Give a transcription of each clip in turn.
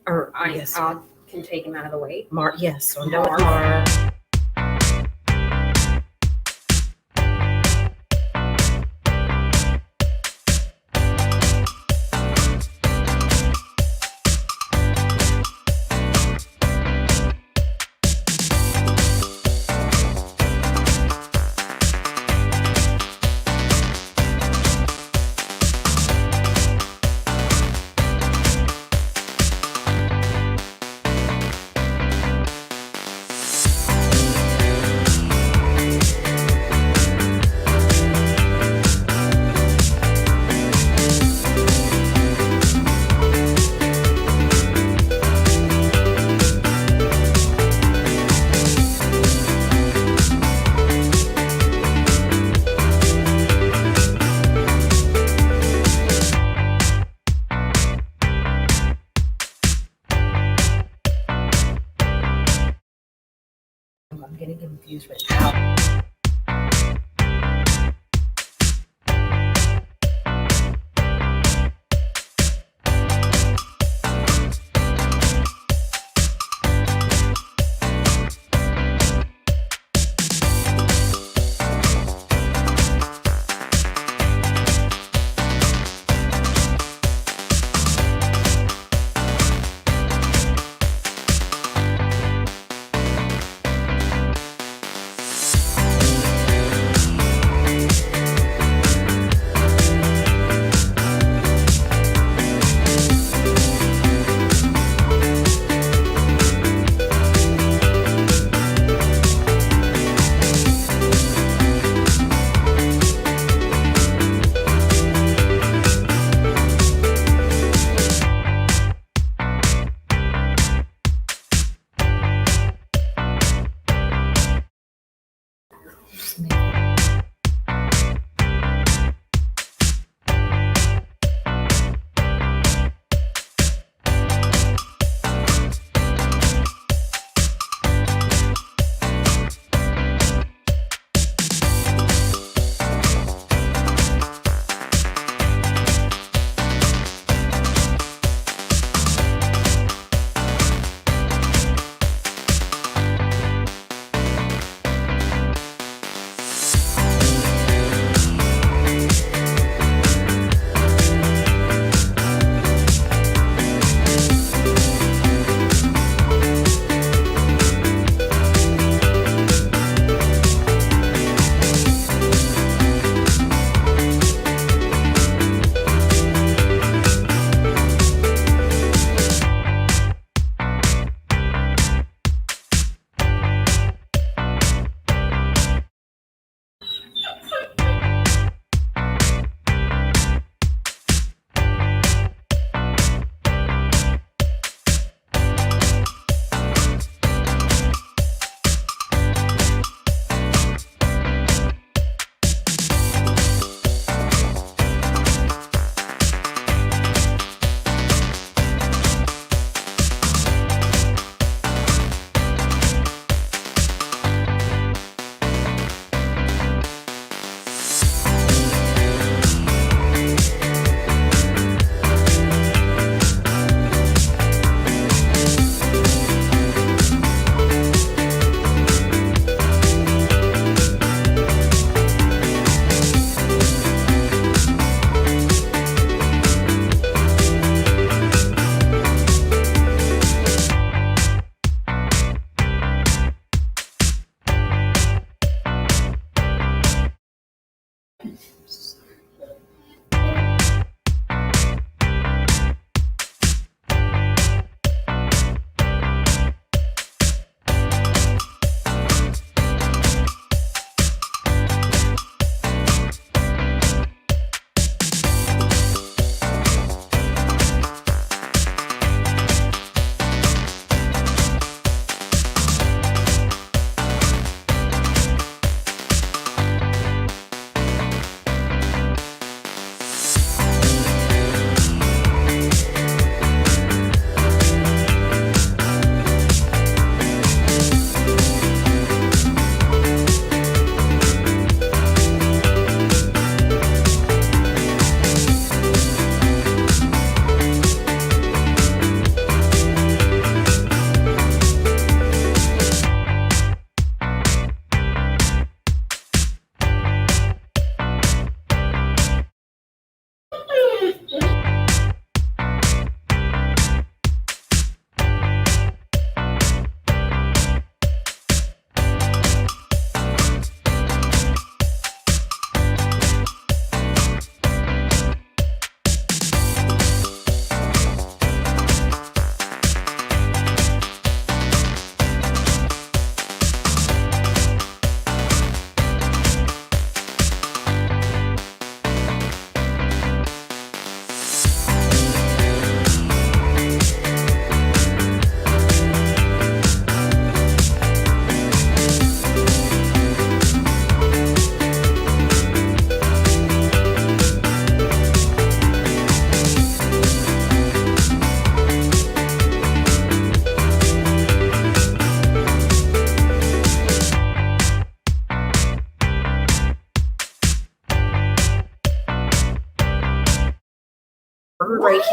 Or I yes, can take him out of the way. Yes, so I'm done with Mar. I'm getting confused with how.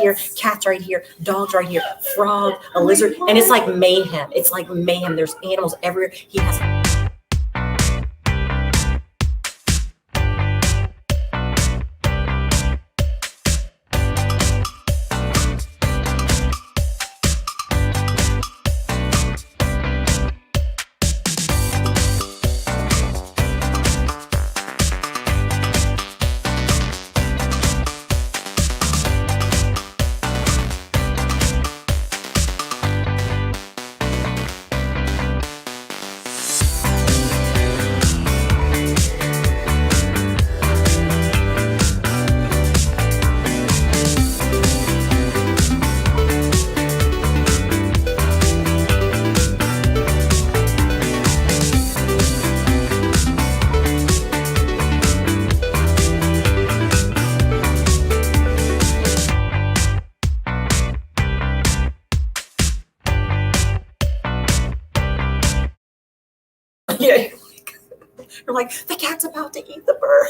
here, cats right here, dogs right here, frog, a lizard, and it's like mayhem. It's like mayhem. There's animals everywhere. He has yeah. You're like, the cat's about to eat the bird.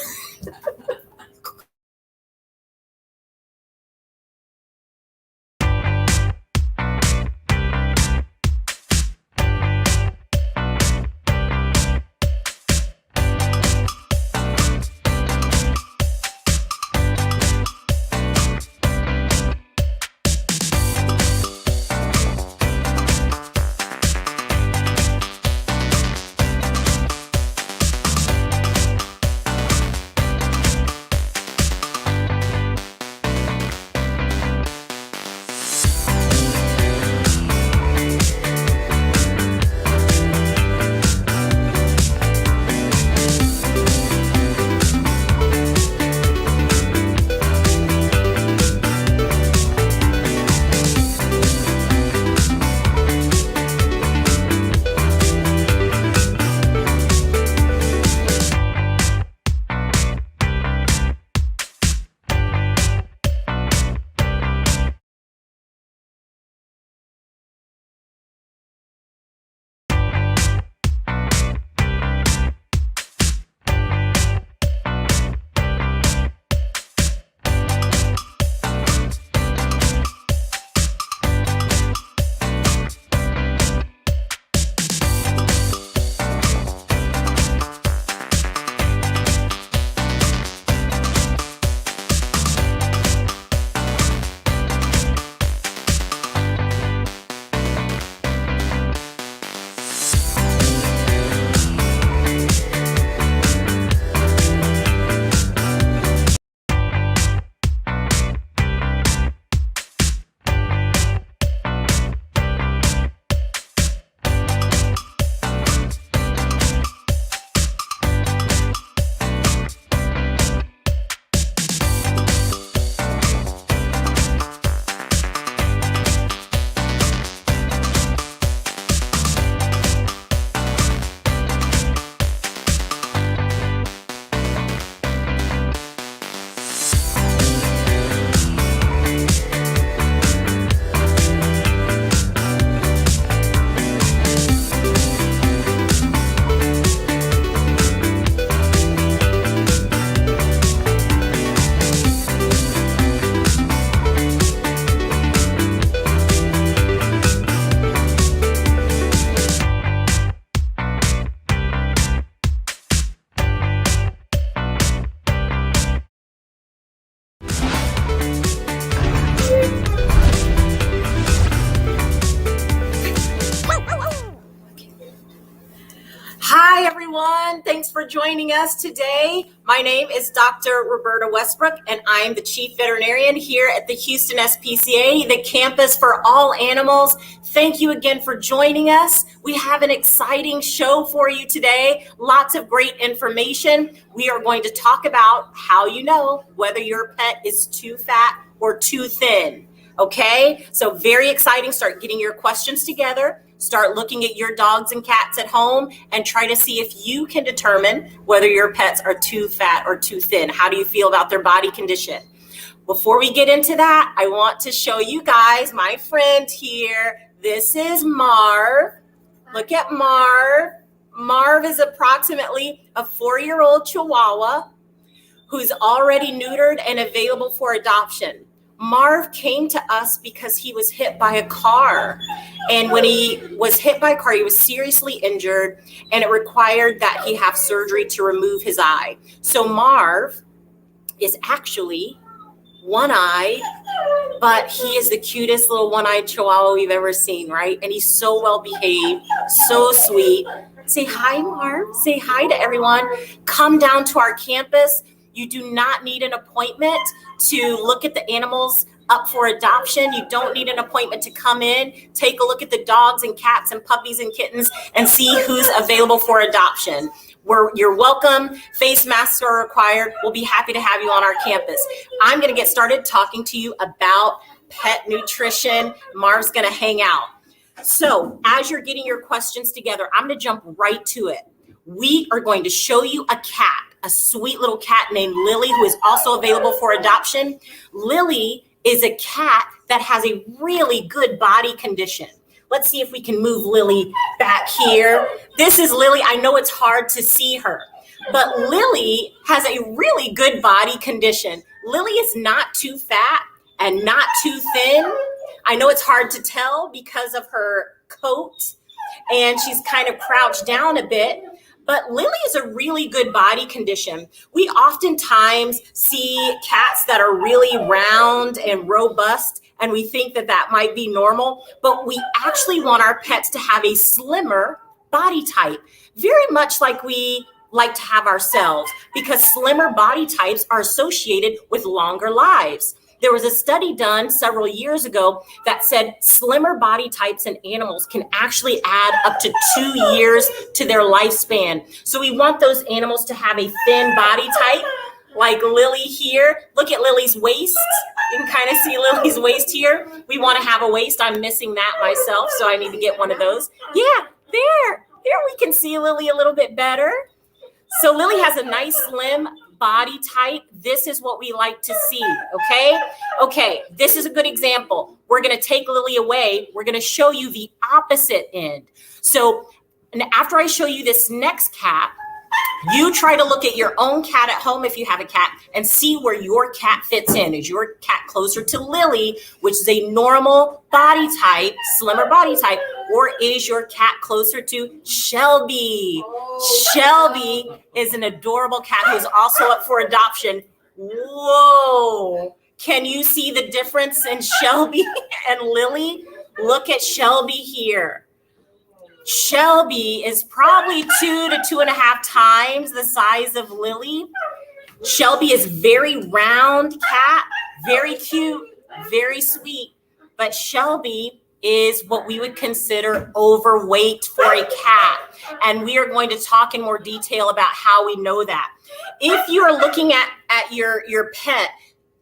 Hi, everyone. Thanks for joining us today. My name is Dr. Roberta Westbrook, and I'm the Chief Veterinarian here at the Houston SPCA, the campus for all animals. Thank you again for joining us. We have an exciting show for you today. Lots of great information. We are going to talk about how you know whether your pet is too fat or too thin. Okay, so very exciting. Start getting your questions together. Start looking at your dogs and cats at home and try to see if you can determine whether your pets are too fat or too thin. How do you feel about their body condition? Before we get into that, I want to show you guys my friend here. This is Marv. Look at Marv. Marv is approximately a 4-year-old Chihuahua who's already neutered and available for adoption. Marv came to us because he was hit by a car. And when he was hit by a car, he was seriously injured, and it required that he have surgery to remove his eye. So Marv is actually one-eyed, but he is the cutest little one-eyed chihuahua we've ever seen, right? And he's so well behaved, so sweet. Say hi, Marv. Say hi to everyone. Come down to our campus. You do not need an appointment to look at the animals up for adoption. You don't need an appointment to come in, take a look at the dogs and cats and puppies and kittens and see who's available for adoption. You're welcome. Face masks are required. We'll be happy to have you on our campus. I'm going to get started talking to you about pet nutrition. Marv's going to hang out. So as you're getting your questions together, I'm going to jump right to it. We are going to show you a cat, a sweet little cat named Lily, who is also available for adoption. Lily is a cat that has a really good body condition. Let's see if we can move Lily back here. This is Lily. I know it's hard to see her, but Lily has a really good body condition. Lily is not too fat and not too thin. I know it's hard to tell because of her coat, and she's kind of crouched down a bit. But Lily is a really good body condition. We oftentimes see cats that are really round and robust, and we think that that might be normal, but we actually want our pets to have a slimmer body type, very much like we like to have ourselves, because slimmer body types are associated with longer lives. There was a study done several years ago that said slimmer body types in animals can actually add up to 2 years to their lifespan. So we want those animals to have a thin body type, like Lily here. Look at Lily's waist. You can kind of see Lily's waist here. We want to have a waist. I'm missing that myself, so I need to get one of those. Yeah, there we can see Lily a little bit better. So Lily has a nice slim body type. This is what we like to see, okay? Okay, this is a good example. We're going to take Lily away. We're going to show you the opposite end. So after I show you this next cat, you try to look at your own cat at home if you have a cat and see where your cat fits in. Is your cat closer to Lily, which is a normal body type, slimmer body type, or is your cat closer to Shelby? Shelby is an adorable cat who's also up for adoption. Whoa. Can you see the difference in Shelby and Lily? Look at Shelby here. Shelby is probably 2 to 2.5 times the size of Lily. Shelby is very round cat, very cute, very sweet, but Shelby is what we would consider overweight for a cat. And we are going to talk in more detail about how we know that. If you are looking at your pet,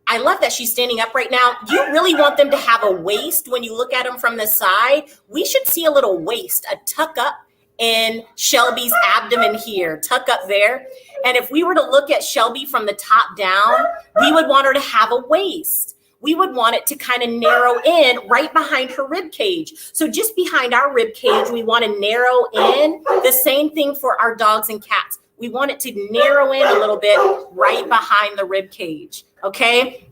I love that she's standing up right now. You really want them to have a waist. When you look at them from the side, we should see a little waist, a tuck up in Shelby's abdomen here, tuck up there. And if we were to look at Shelby from the top down, we would want her to have a waist. We would want it to kind of narrow in right behind her rib cage. So just behind our rib cage, we want to narrow in. The same thing for our dogs and cats. We want it to narrow in a little bit right behind the rib cage. Okay,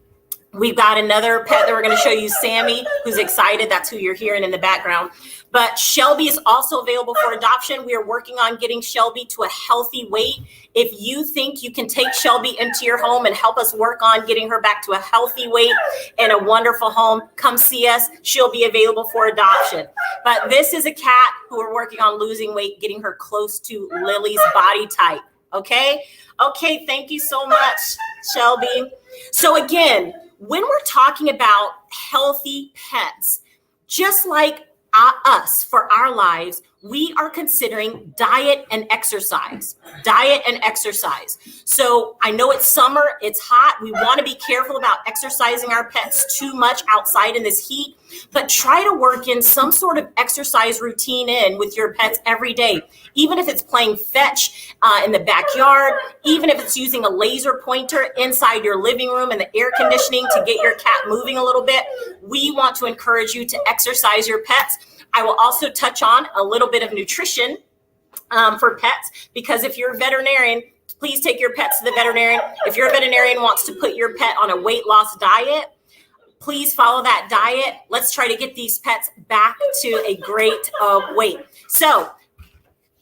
we've got another pet that we're going to show you, Sammy, who's excited. That's who you're hearing in the background. But Shelby is also available for adoption. We are working on getting Shelby to a healthy weight. If you think you can take Shelby into your home and help us work on getting her back to a healthy weight and a wonderful home, come see us. She'll be available for adoption. But this is a cat who we're working on losing weight, getting her close to Lily's body type. Okay? Okay, thank you so much, Shelby. So again, when we're talking about healthy pets, just like us for our lives, we are considering diet and exercise. Diet and exercise. So I know it's summer, it's hot. We want to be careful about exercising our pets too much outside in this heat, but try to work in some sort of exercise routine in with your pets every day. Even if it's playing fetch in the backyard, even if it's using a laser pointer inside your living room and the air conditioning to get your cat moving a little bit, we want to encourage you to exercise your pets. I will also touch on a little bit of nutrition for pets, because if you're a veterinarian, please take your pets to the veterinarian. If your veterinarian wants to put your pet on a weight loss diet, Please follow that diet. Let's try to get these pets back to a great weight. So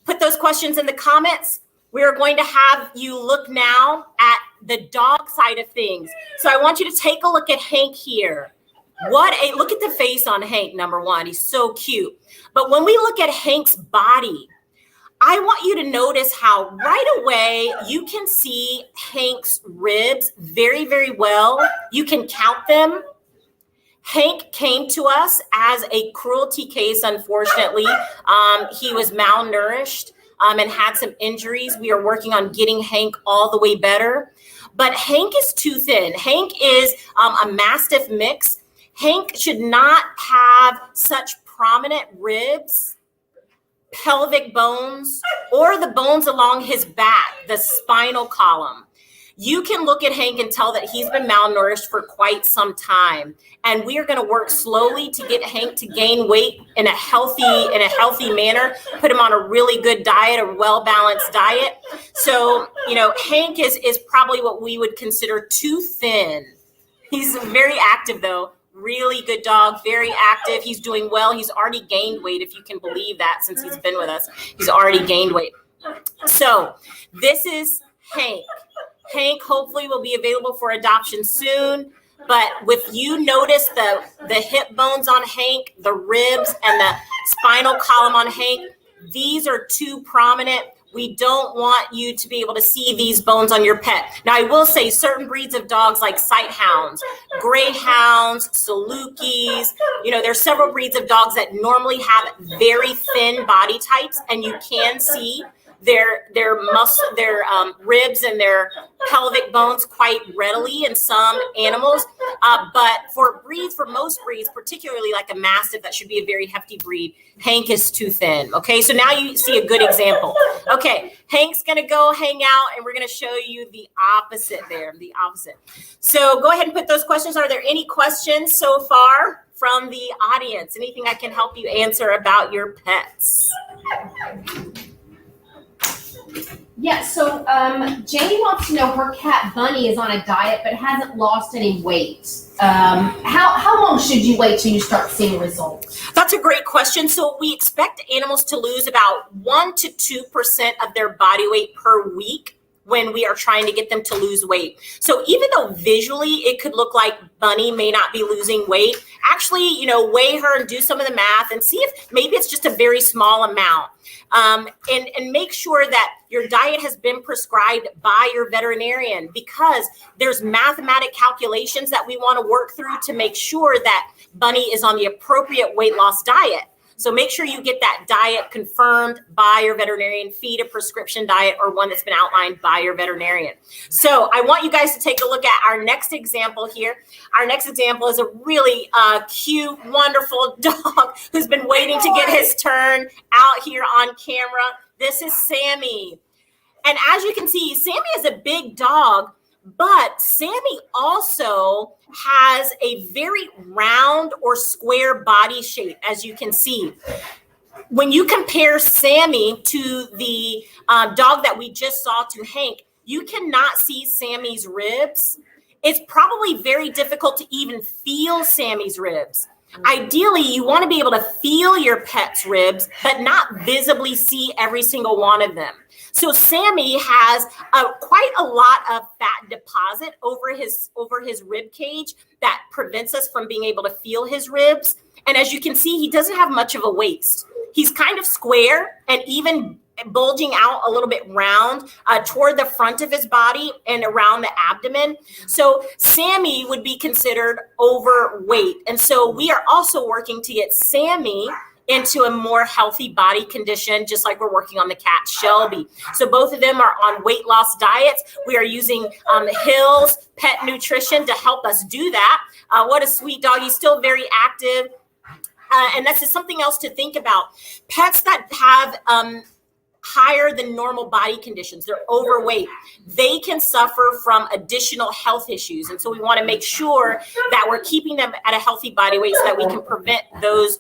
put those questions in the comments. We are going to have you look now at the dog side of things. So I want you to take a look at Hank here. Look at the face on Hank, number one. He's so cute. But when we look at Hank's body, I want you to notice how right away you can see Hank's ribs very, very well. You can count them. Hank came to us as a cruelty case, unfortunately. He was malnourished and had some injuries. We are working on getting Hank all the way better. But Hank is too thin. Hank is a Mastiff mix. Hank should not have such prominent ribs, pelvic bones, or the bones along his back, the spinal column. You can look at Hank and tell that he's been malnourished for quite some time. And we are going to work slowly to get Hank to gain weight in a healthy manner, put him on a really good diet, a well-balanced diet. So, Hank is probably what we would consider too thin. He's very active though. Really good dog, very active. He's doing well. He's already gained weight, if you can believe that, since he's been with us. He's already gained weight. So this is Hank. Hank hopefully will be available for adoption soon. But notice the hip bones on Hank, the ribs, and the spinal column on Hank, these are too prominent. We don't want you to be able to see these bones on your pet. Now, I will say certain breeds of dogs like sighthounds, greyhounds, Salukis, there's several breeds of dogs that normally have very thin body types, and you can see their ribs and their pelvic bones quite readily in some animals. But for most breeds, particularly like a Mastiff, that should be a very hefty breed, Hank is too thin. Okay, so now you see a good example. Okay, Hank's gonna go hang out, and we're gonna show you the opposite there, the opposite. So go ahead and put those questions. Are there any questions so far from the audience? Anything I can help you answer about your pets? Yeah, so Jamie wants to know her cat Bunny is on a diet but hasn't lost any weight. How long should you wait till you start seeing results? That's a great question. So we expect animals to lose about 1% to 2% of their body weight per week when we are trying to get them to lose weight. So even though visually it could look like Bunny may not be losing weight, actually, weigh her and do some of the math and see if maybe it's just a very small amount. And make sure that your diet has been prescribed by your veterinarian, because there's mathematic calculations that we want to work through to make sure that Bunny is on the appropriate weight loss diet. So make sure you get that diet confirmed by your veterinarian, feed a prescription diet or one that's been outlined by your veterinarian. So I want you guys to take a look at our next example here. Our next example is a really cute, wonderful dog who's been waiting to get his turn out here on camera. This is Sammy. And as you can see, Sammy is a big dog, but Sammy also has a very round or square body shape, as you can see. When you compare Sammy to the dog that we just saw, to Hank, you cannot see Sammy's ribs. It's probably very difficult to even feel Sammy's ribs. Ideally, you want to be able to feel your pet's ribs, but not visibly see every single one of them. So Sammy has quite a lot of fat deposit over his rib cage that prevents us from being able to feel his ribs. And as you can see, he doesn't have much of a waist. He's kind of square and even bulging out a little bit round toward the front of his body and around the abdomen. So Sammy would be considered overweight. And so we are also working to get Sammy into a more healthy body condition, just like we're working on the cat Shelby. So both of them are on weight loss diets. We are using Hill's Pet Nutrition to help us do that. What a sweet dog. He's still very active. And that's just something else to think about. Pets that have higher than normal body conditions, they're overweight, they can suffer from additional health issues. And so we want to make sure that we're keeping them at a healthy body weight so that we can prevent those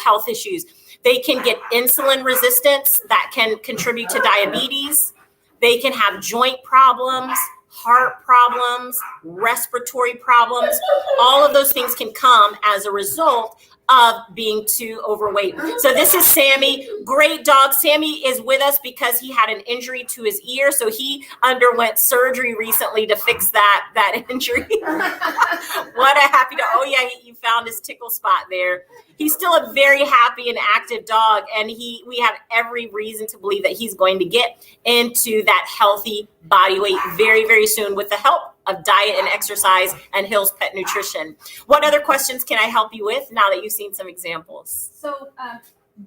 health issues. They can get insulin resistance that can contribute to diabetes. They can have joint problems, heart problems, respiratory problems. All of those things can come as a result of being too overweight. So this is Sammy, great dog. Sammy is with us because he had an injury to his ear. So he underwent surgery recently to fix that injury. What a happy dog. Oh yeah, you found his tickle spot there. He's still a very happy and active dog. And we have every reason to believe that he's going to get into that healthy body weight very, very soon with the help of diet and exercise and Hill's Pet Nutrition. What other questions can I help you with now that you've seen some examples? So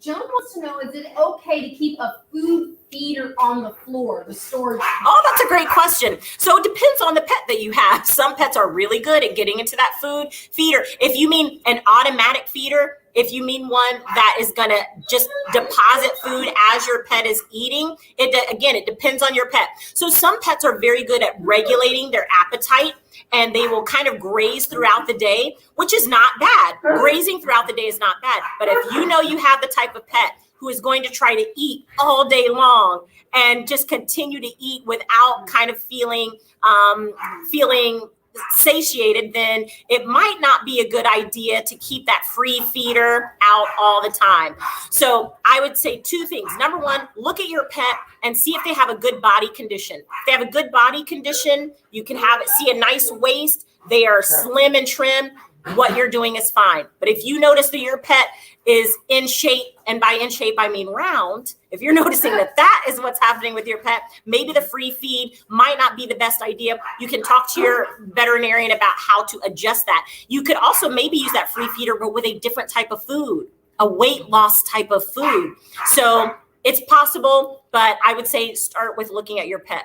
Joan wants to know, is it okay to keep a food feeder on the floor, the storage? Oh, that's a great question. So it depends on the pet that you have. Some pets are really good at getting into that food feeder. If you mean an automatic feeder, if you mean one that is going to just deposit food as your pet is eating, it depends on your pet. So some pets are very good at regulating their appetite, and they will kind of graze throughout the day, which is not bad. Grazing throughout the day is not bad. But if you know you have the type of pet who is going to try to eat all day long and just continue to eat without kind of feeling satiated, then it might not be a good idea to keep that free feeder out all the time. So I would say two things. Number one, look at your pet and see if they have a good body condition. If they have a good body condition, you can see a nice waist. They are slim and trim. What you're doing is fine. But if you notice that your pet is in shape, and by in shape, I mean round, if you're noticing that is what's happening with your pet, maybe the free feed might not be the best idea. You can talk to your veterinarian about how to adjust that. You could also maybe use that free feeder, but with a different type of food, a weight loss type of food. So it's possible, but I would say start with looking at your pet.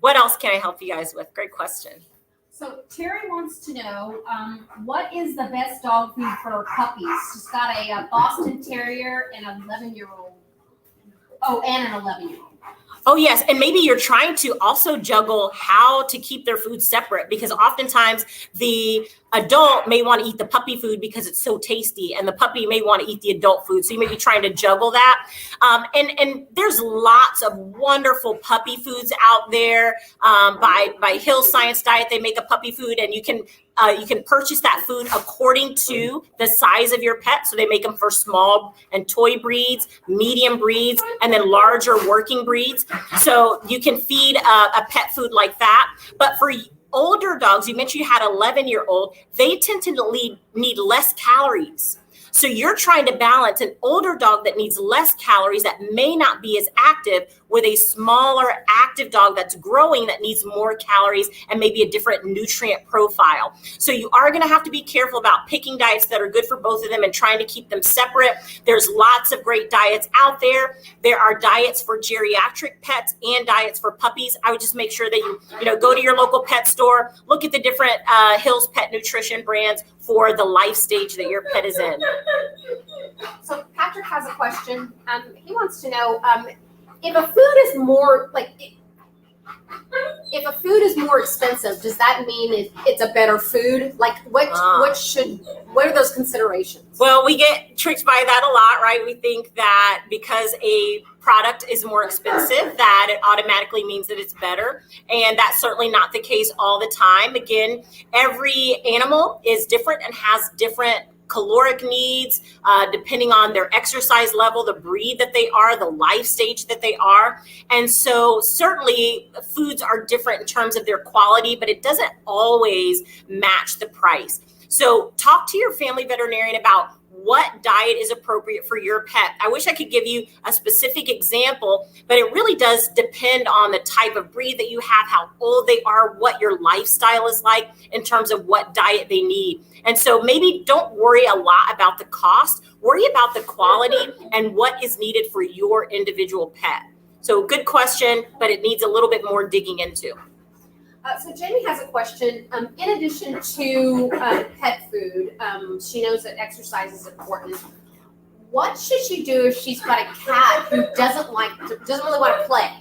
What else can I help you guys with? Great question. So Terry wants to know, what is the best dog food for puppies? She's got a Boston Terrier and an 11-year-old. Oh, and an 11-year-old. Oh, yes. And maybe you're trying to also juggle how to keep their food separate, because oftentimes the adult may want to eat the puppy food because it's so tasty, and the puppy may want to eat the adult food. So you may be trying to juggle that. And there's lots of wonderful puppy foods out there. By Hill Science Diet, they make a puppy food, and you can purchase that food according to the size of your pet. So they make them for small and toy breeds, medium breeds, and then larger working breeds. So you can feed a pet food like that. But for older dogs, you mentioned you had 11-year-old, they tend to need less calories. So you're trying to balance an older dog that needs less calories, that may not be as active, with a smaller active dog that's growing that needs more calories and maybe a different nutrient profile. So you are going to have to be careful about picking diets that are good for both of them and trying to keep them separate. There's lots of great diets out there. There are diets for geriatric pets and diets for puppies. I would just make sure that you go to your local pet store, look at the different Hill's Pet Nutrition brands for the life stage that your pet is in. So Patrick has a question. He wants to know, if a food is more expensive, does that mean it's a better food? Like what are those considerations? Well, we get tricked by that a lot, right? We think that because a product is more expensive, that it automatically means that it's better. And that's certainly not the case all the time. Again, every animal is different and has different caloric needs, depending on their exercise level, the breed that they are, the life stage that they are. And so certainly foods are different in terms of their quality, but it doesn't always match the price. So talk to your family veterinarian about what diet is appropriate for your pet. I wish I could give you a specific example, but it really does depend on the type of breed that you have, how old they are, what your lifestyle is like in terms of what diet they need. And so maybe don't worry a lot about the cost, worry about the quality and what is needed for your individual pet. So good question, but it needs a little bit more digging into. So Jamie has a question. In addition to pet food, she knows that exercise is important. What should she do if she's got a cat who doesn't really want to play?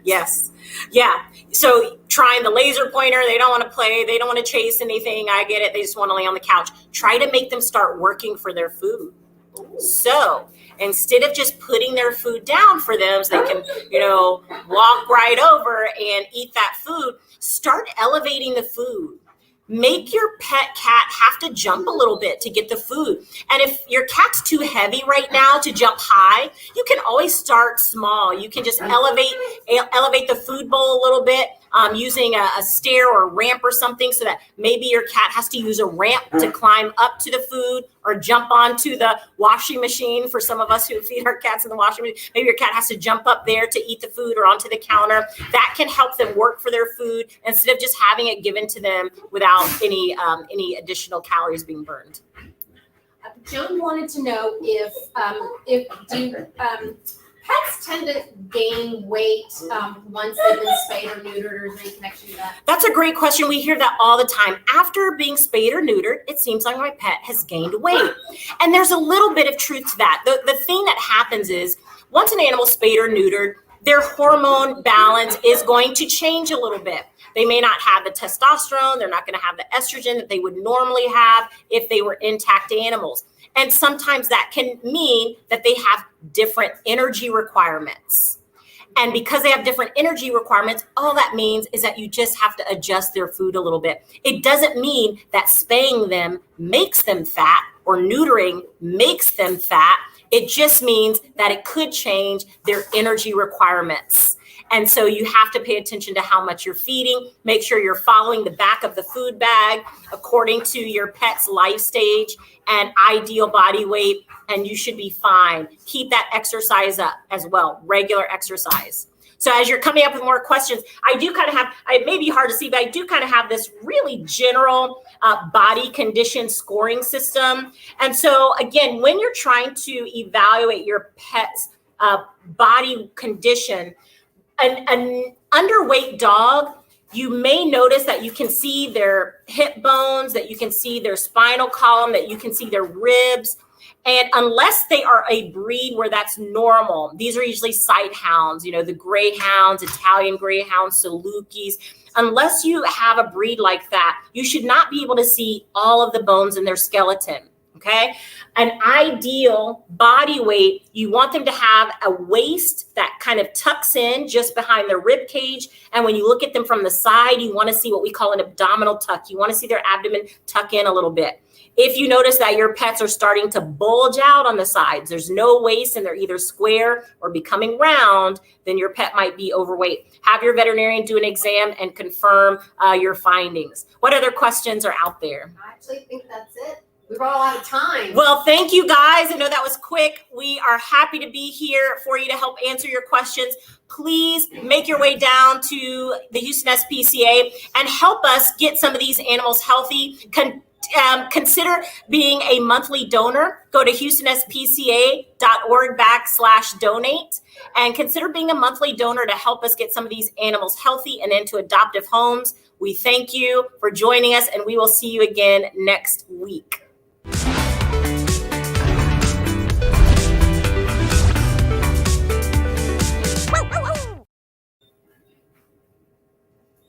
Yes. Yeah. So trying the laser pointer, they don't want to play. They don't want to chase anything. I get it. They just want to lay on the couch. Try to make them start working for their food. So instead of just putting their food down for them so they can, walk right over and eat that food, start elevating the food. Make your pet cat have to jump a little bit to get the food. And if your cat's too heavy right now to jump high, you can always start small. You can just elevate the food bowl a little bit using a stair or a ramp or something, so that maybe your cat has to use a ramp to climb up to the food or jump onto the washing machine. For some of us who feed our cats in the washing machine, maybe your cat has to jump up there to eat the food or onto the counter. That can help them work for their food instead of just having it given to them without any additional calories being burned. Joan wanted to know if pets tend to gain weight once they've been spayed or neutered, or is there any connection to that? That's a great question. We hear that all the time. After being spayed or neutered, it seems like my pet has gained weight. And there's a little bit of truth to that. The thing that happens is once an animal's spayed or neutered, their hormone balance is going to change a little bit. They may not have the testosterone. They're not going to have the estrogen that they would normally have if they were intact animals. And sometimes that can mean that they have different energy requirements. And because they have different energy requirements, all that means is that you just have to adjust their food a little bit. It doesn't mean that spaying them makes them fat or neutering makes them fat. It just means that it could change their energy requirements. And so you have to pay attention to how much you're feeding. Make sure you're following the back of the food bag according to your pet's life stage and ideal body weight, and you should be fine. Keep that exercise up as well, regular exercise. So as you're coming up with more questions, I do kind of have, it may be hard to see, but I do kind of have this really general body condition scoring system. And so again, when you're trying to evaluate your pet's body condition, an underweight dog, you may notice that you can see their hip bones, that you can see their spinal column, that you can see their ribs. And unless they are a breed where that's normal, these are usually sight hounds, the greyhounds, Italian greyhounds, Salukis. Unless you have a breed like that, you should not be able to see all of the bones in their skeleton. Okay. An ideal body weight, you want them to have a waist that kind of tucks in just behind their rib cage. And when you look at them from the side, you want to see what we call an abdominal tuck. You want to see their abdomen tuck in a little bit. If you notice that your pets are starting to bulge out on the sides, there's no waist and they're either square or becoming round, then your pet might be overweight. Have your veterinarian do an exam and confirm your findings. What other questions are out there? I actually think that's it. We're all out of time. Well, thank you guys. I know that was quick. We are happy to be here for you to help answer your questions. Please make your way down to the Houston SPCA and help us get some of these animals healthy. Consider being a monthly donor. Go to HoustonSPCA.org/donate and consider being a monthly donor to help us get some of these animals healthy and into adoptive homes. We thank you for joining us, and we will see you again next week.